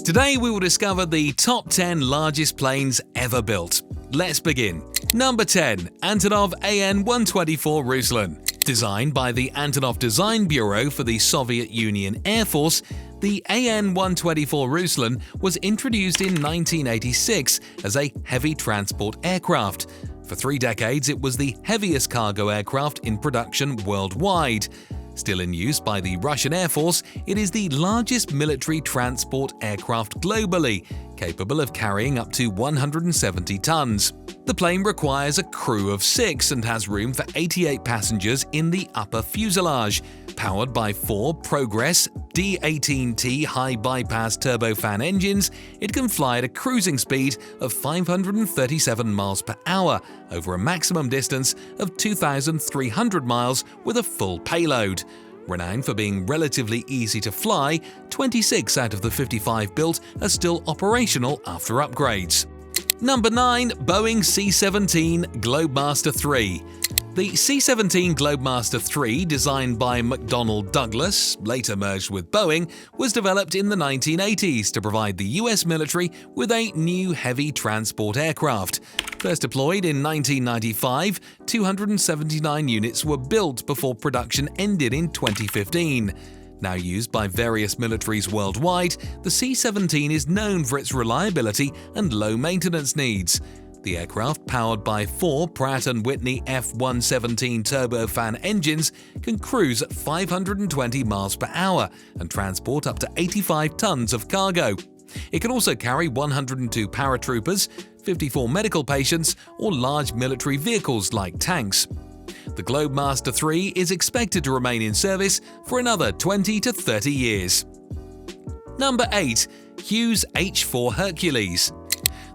Today we will discover the top 10 largest planes ever built. Let's begin. Number 10. Antonov An-124 Ruslan. Designed by the Antonov Design Bureau for the Soviet Union Air Force, the An-124 Ruslan was introduced in 1986 as a heavy transport aircraft. For 3 decades, it was the heaviest cargo aircraft in production worldwide. Still in use by the Russian Air Force, it is the largest military transport aircraft globally, capable of carrying up to 170 tons. The plane requires a crew of 6 and has room for 88 passengers in the upper fuselage. Powered by 4 Progress D-18T high-bypass turbofan engines, it can fly at a cruising speed of 537 miles per hour over a maximum distance of 2,300 miles with a full payload. Renowned for being relatively easy to fly, 26 out of the 55 built are still operational after upgrades. Number 9. Boeing C-17 Globemaster III. The C-17 Globemaster III, designed by McDonnell Douglas, later merged with Boeing, was developed in the 1980s to provide the US military with a new heavy transport aircraft. First deployed in 1995, 279 units were built before production ended in 2015. Now used by various militaries worldwide, the C-17 is known for its reliability and low maintenance needs. The aircraft, powered by 4 Pratt & Whitney F117 turbofan engines, can cruise at 520 miles per hour and transport up to 85 tons of cargo. It can also carry 102 paratroopers, 54 medical patients, or large military vehicles like tanks. The Globemaster III is expected to remain in service for another 20 to 30 years. Number 8. Hughes H-4 Hercules.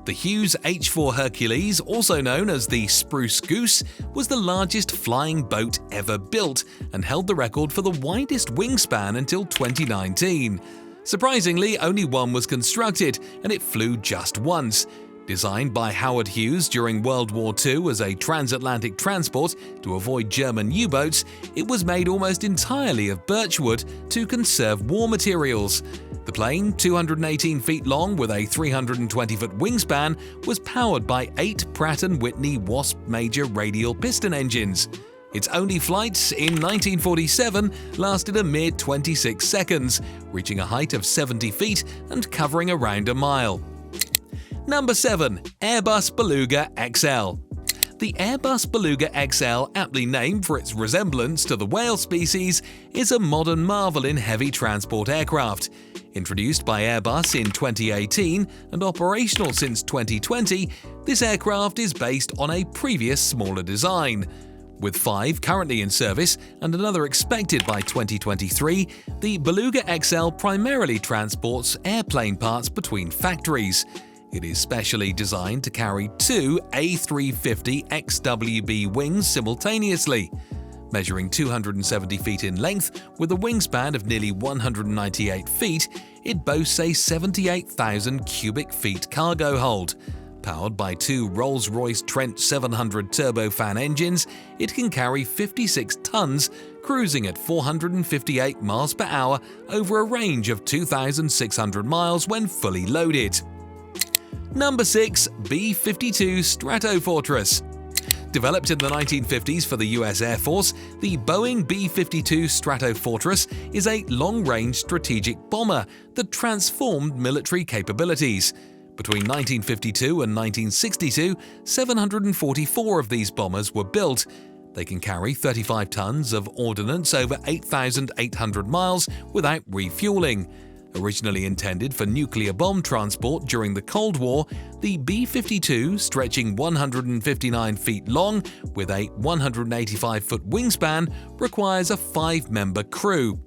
The Hughes H-4 Hercules, also known as the Spruce Goose, was the largest flying boat ever built and held the record for the widest wingspan until 2019. Surprisingly, only one was constructed, and it flew just once. Designed by Howard Hughes during World War II as a transatlantic transport to avoid German U-boats, it was made almost entirely of birchwood to conserve war materials. The plane, 218 feet long with a 320-foot wingspan, was powered by 8 Pratt & Whitney Wasp major radial piston engines. Its only flights in 1947 lasted a mere 26 seconds, reaching a height of 70 feet and covering around a mile. Number 7. Airbus Beluga XL. The Airbus Beluga XL, aptly named for its resemblance to the whale species, is a modern marvel in heavy transport aircraft. Introduced by Airbus in 2018 and operational since 2020, this aircraft is based on a previous smaller design. With 5 currently in service and another expected by 2023, the Beluga XL primarily transports airplane parts between factories. It is specially designed to carry 2 A350 XWB wings simultaneously. Measuring 270 feet in length with a wingspan of nearly 198 feet, it boasts a 78,000 cubic feet cargo hold. Powered by 2 Rolls-Royce Trent 700 turbofan engines, it can carry 56 tons, cruising at 458 miles per hour over a range of 2,600 miles when fully loaded. Number 6. B-52 Stratofortress. Developed in the 1950s for the US Air Force, the Boeing B-52 Stratofortress is a long-range strategic bomber that transformed military capabilities. Between 1952 and 1962, 744 of these bombers were built. They can carry 35 tons of ordnance over 8,800 miles without refueling. Originally intended for nuclear bomb transport during the Cold War, the B-52, stretching 159 feet long with a 185-foot wingspan, requires a 5-member crew.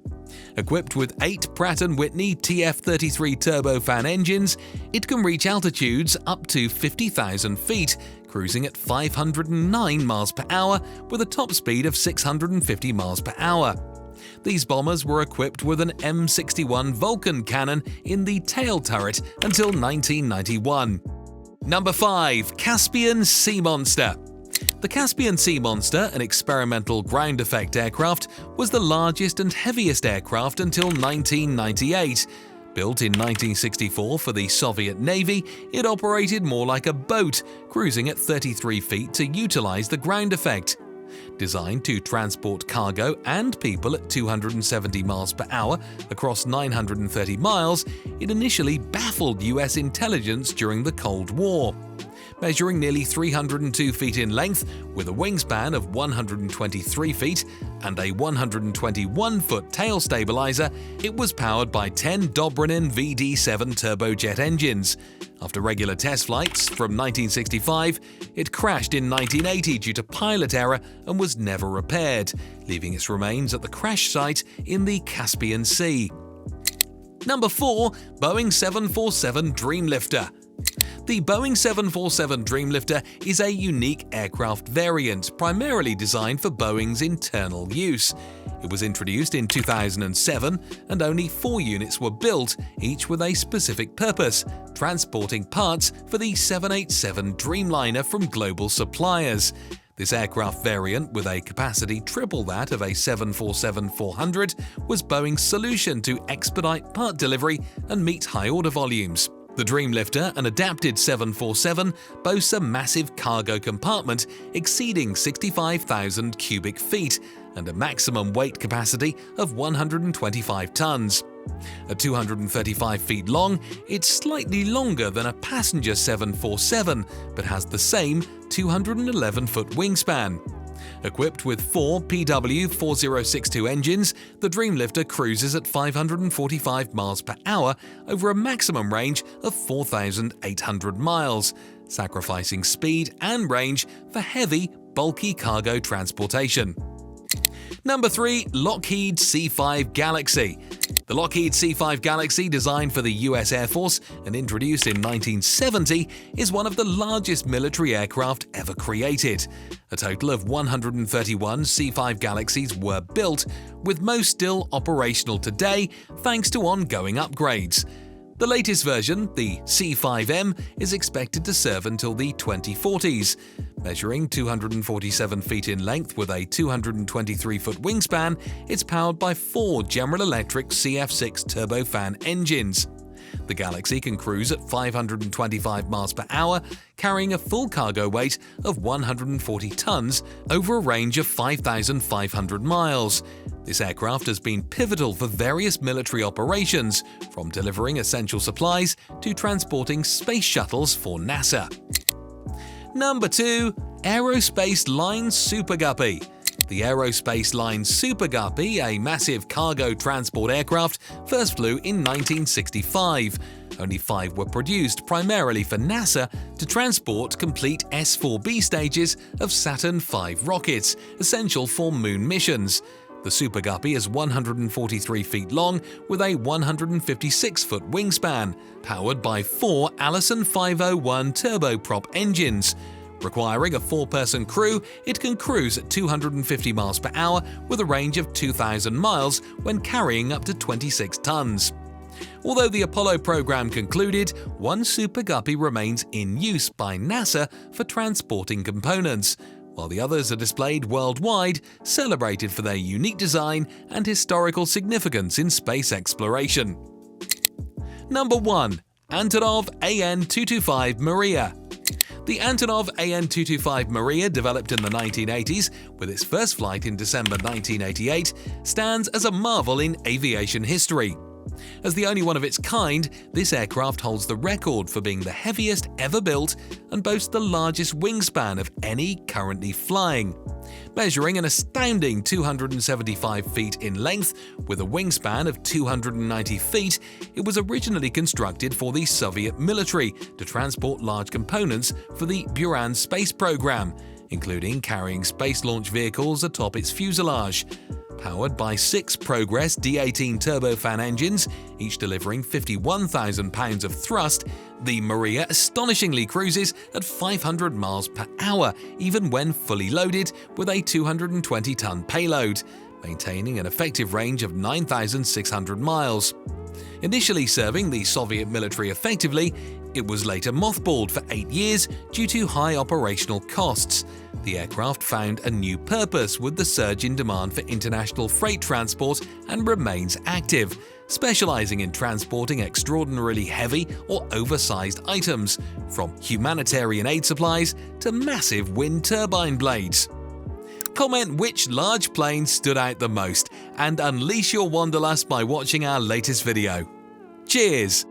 Equipped with 8 Pratt & Whitney TF-33 turbofan engines, it can reach altitudes up to 50,000 feet, cruising at 509 miles per hour with a top speed of 650 miles per hour. These bombers were equipped with an M61 Vulcan cannon in the tail turret until 1991. Number 5. Caspian Sea Monster. The Caspian Sea Monster, an experimental ground effect aircraft, was the largest and heaviest aircraft until 1998. Built in 1964 for the Soviet Navy, it operated more like a boat, cruising at 33 feet to utilize the ground effect. Designed to transport cargo and people at 270 miles per hour across 930 miles, it initially baffled US intelligence during the Cold War. Measuring nearly 302 feet in length, with a wingspan of 123 feet and a 121-foot tail stabilizer, it was powered by 10 Dobrynin VD7 turbojet engines. After regular test flights from 1965, it crashed in 1980 due to pilot error and was never repaired, leaving its remains at the crash site in the Caspian Sea. Number 4. Boeing 747 Dreamlifter. The Boeing 747 Dreamlifter is a unique aircraft variant primarily designed for Boeing's internal use. It was introduced in 2007 and only 4 units were built, each with a specific purpose: transporting parts for the 787 Dreamliner from global suppliers. This aircraft variant, with a capacity triple that of a 747-400, was Boeing's solution to expedite part delivery and meet high order volumes. The Dreamlifter, an adapted 747, boasts a massive cargo compartment exceeding 65,000 cubic feet and a maximum weight capacity of 125 tons. At 235 feet long, it's slightly longer than a passenger 747, but has the same 211-foot wingspan. Equipped with 4 PW4062 engines, the Dreamlifter cruises at 545 miles per hour over a maximum range of 4,800 miles, sacrificing speed and range for heavy, bulky cargo transportation. Number 3. Lockheed C-5 Galaxy. The Lockheed C-5 Galaxy, designed for the US Air Force and introduced in 1970, is one of the largest military aircraft ever created. A total of 131 C-5 Galaxies were built, with most still operational today thanks to ongoing upgrades. The latest version, the C-5M, is expected to serve until the 2040s. Measuring 247 feet in length with a 223-foot wingspan, it's powered by 4 General Electric CF6 turbofan engines. The Galaxy can cruise at 525 miles per hour, carrying a full cargo weight of 140 tons over a range of 5,500 miles. This aircraft has been pivotal for various military operations, from delivering essential supplies to transporting space shuttles for NASA. Number 2. Aerospace Line Super Guppy. The Aerospace Line Super Guppy, a massive cargo transport aircraft, first flew in 1965. Only 5 were produced, primarily for NASA, to transport complete S-4B stages of Saturn V rockets, essential for moon missions. The Super Guppy is 143 feet long with a 156-foot wingspan, powered by 4 Allison 501 turboprop engines. Requiring a 4-person crew, it can cruise at 250 miles per hour with a range of 2,000 miles when carrying up to 26 tons. Although the Apollo program concluded, one Super Guppy remains in use by NASA for transporting components, while the others are displayed worldwide, celebrated for their unique design and historical significance in space exploration. Number 1. Antonov AN-225 Maria. The Antonov AN-225 Maria, developed in the 1980s with its first flight in December 1988, stands as a marvel in aviation history. As the only one of its kind, this aircraft holds the record for being the heaviest ever built and boasts the largest wingspan of any currently flying. Measuring an astounding 275 feet in length with a wingspan of 290 feet, it was originally constructed for the Soviet military to transport large components for the Buran space program, including carrying space launch vehicles atop its fuselage. Powered by 6 Progress D-18 turbofan engines, each delivering 51,000 pounds of thrust, the Maria astonishingly cruises at 500 miles per hour, even when fully loaded with a 220-ton payload, maintaining an effective range of 9,600 miles. Initially serving the Soviet military effectively, it was later mothballed for 8 years due to high operational costs. The aircraft found a new purpose with the surge in demand for international freight transport and remains active, specializing in transporting extraordinarily heavy or oversized items, from humanitarian aid supplies to massive wind turbine blades. Comment which large plane stood out the most and unleash your wanderlust by watching our latest video. Cheers!